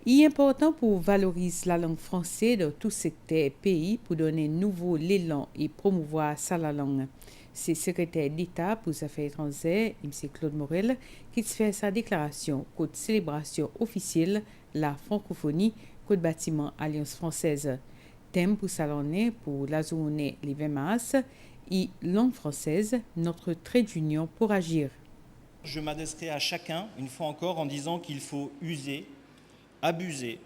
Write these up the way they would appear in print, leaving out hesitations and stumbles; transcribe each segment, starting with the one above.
Il est important pour valoriser la langue française dans tout secteur pays pour donner nouveau l'élan et promouvoir sa la langue. C'est le secrétaire d'État pour les Affaires étrangères, M. Claude Morel, qui fait sa déclaration contre célébration officielle la francophonie côte bâtiment Alliance française. Thème pour salonner pour la journée les 20 mars et langue française, notre trait d'union pour agir. Je m'adresserai à chacun, une fois encore, en disant qu'il faut user, abuser,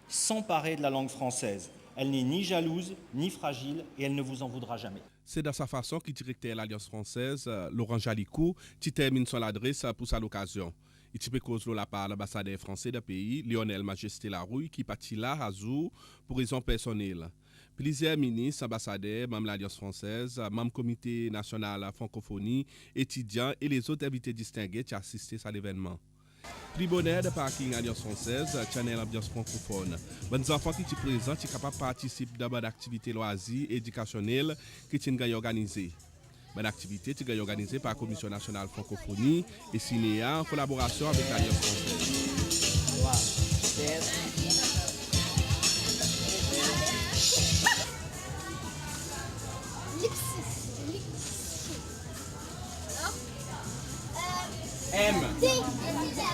s'emparer de la langue française. Elle n'est ni jalouse, ni fragile, et elle ne vous en voudra jamais. C'est de sa façon que le directeur de l'Alliance française, Laurent Jalicou, qui termine son adresse pour cette occasion. Il peut causer la part l'ambassadeur français du pays, Lionel Majesté Larouille, qui partit là à Zou pour raison personnelle. Plusieurs ministres, ambassadeurs, membres de l'Alliance française, membres du comité national francophonie, étudiants et les autres invités distingués qui assisté à l'événement. Prix bonheur de parking Alliance française, channel ambiance francophone. Bonnes enfants qui sont présents, qui sont capables de participer dans d'activités loisirs et éducationnelles qui sont organisées. Bonne activité qui est organisée par la Commission nationale francophonie et CINEA en collaboration avec l'Alliance française. M.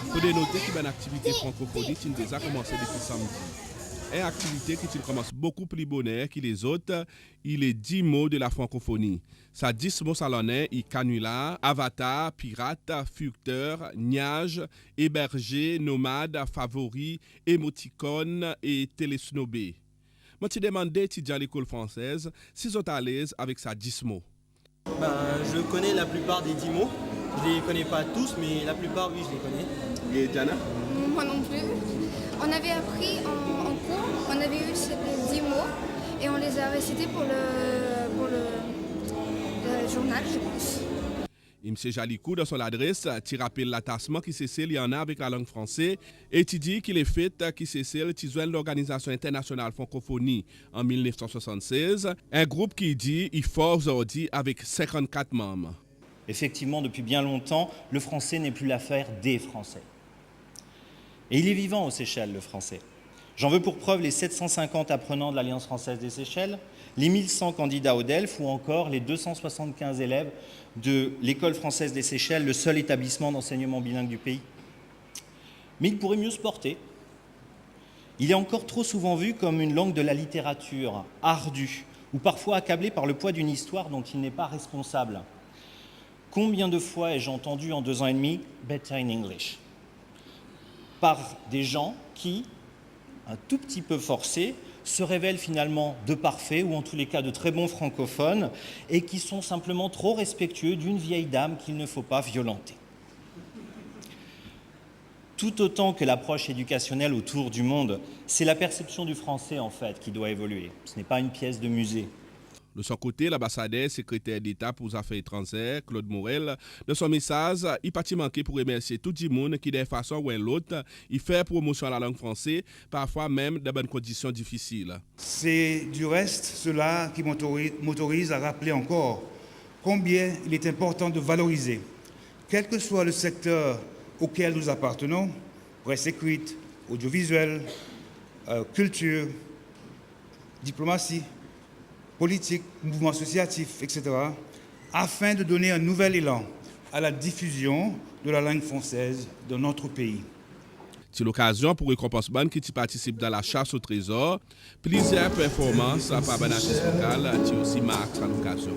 Pour dénoter que une activité francophonie qui déjà commencé depuis samedi. Une activité qui commence beaucoup plus bonheur que les autres, il est 10 mots de la francophonie. Ça 10 mots salonnais, il canular, avatar, pirate, fucteur, niage, héberger, nomade, favori, émoticône et télésnobé. Moi, tu demandais étudiants à l'école française s'ils sont à l'aise avec ça 10 mots. Je connais la plupart des 10 mots. Je ne les connais pas tous, mais la plupart, oui, je les connais. Et Diana? Moi non plus. On avait appris en cours, on avait eu ces 10 mots et on les a récités pour le journal, je pense. M. Jalicou, dans son adresse, tu rappelles l'attachement qui il y en a avec la langue française et tu dis qu'il est fait qui tu joins l'Organisation internationale francophonie en 1976, un groupe qui dit il faut aujourd'hui avec 54 membres. Effectivement, depuis bien longtemps, le français n'est plus l'affaire des Français. Et il est vivant aux Seychelles, le français. J'en veux pour preuve les 750 apprenants de l'Alliance française des Seychelles, les 1100 candidats au DELF ou encore les 275 élèves de l'École française des Seychelles, le seul établissement d'enseignement bilingue du pays. Mais il pourrait mieux se porter. Il est encore trop souvent vu comme une langue de la littérature, ardue, ou parfois accablé par le poids d'une histoire dont il n'est pas responsable. Combien de fois ai-je entendu en 2 ans et demi « better in English » par des gens qui, un tout petit peu forcés, se révèlent finalement de parfaits ou en tous les cas de très bons francophones et qui sont simplement trop respectueux d'une vieille dame qu'il ne faut pas violenter. Tout autant que l'approche éducationnelle autour du monde, c'est la perception du français en fait qui doit évoluer. Ce n'est pas une pièce de musée. De son côté, l'ambassadeur secrétaire d'État pour les Affaires étrangères, Claude Morel, de son message, il partit manquer pour remercier tout le monde qui, d'une façon ou d'une autre, il fait promotion à la langue française, parfois même dans de conditions difficiles. C'est du reste cela qui m'autorise à rappeler encore combien il est important de valoriser, quel que soit le secteur auquel nous appartenons, presse écrite, audiovisuel, culture, diplomatie, politique, mouvement associatif, etc., afin de donner un nouvel élan à la diffusion de la langue française dans notre pays. C'est l'occasion pour récompenser ban qui participe dans la chasse au trésor. Plusieurs performances par un artiste local qui aussi marquent à l'occasion.